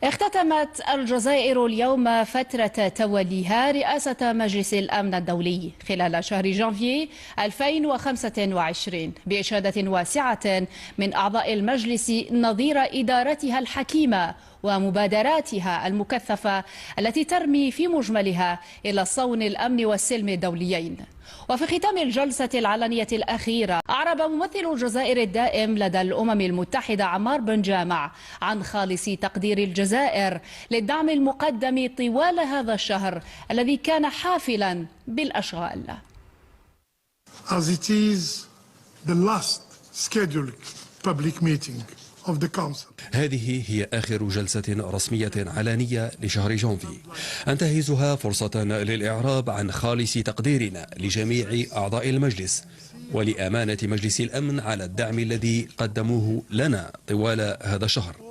اختتمت الجزائر اليوم فترة توليها رئاسة مجلس الأمن الدولي خلال شهر جانفييه 2025 بإشادة واسعة من أعضاء المجلس نظير إدارتها الحكيمة ومبادراتها المكثفة التي ترمي في مجملها إلى صون الأمن والسلم الدوليين. وفي ختام الجلسة العلنية الأخيرة أعرب ممثل الجزائر الدائم لدى الأمم المتحدة عمار بن جامع عن خالص تقدير الجزائر للدعم المقدم طوال هذا الشهر الذي كان حافلا بالأشغال. As it is the last scheduled public meeting of the Council. هذه هي آخر جلسة رسمية علنية لشهر جانفي أنتهزها فرصة للإعراب عن خالص تقديرنا لجميع أعضاء المجلس ولأمانة مجلس الأمن على الدعم الذي قدموه لنا طوال هذا الشهر.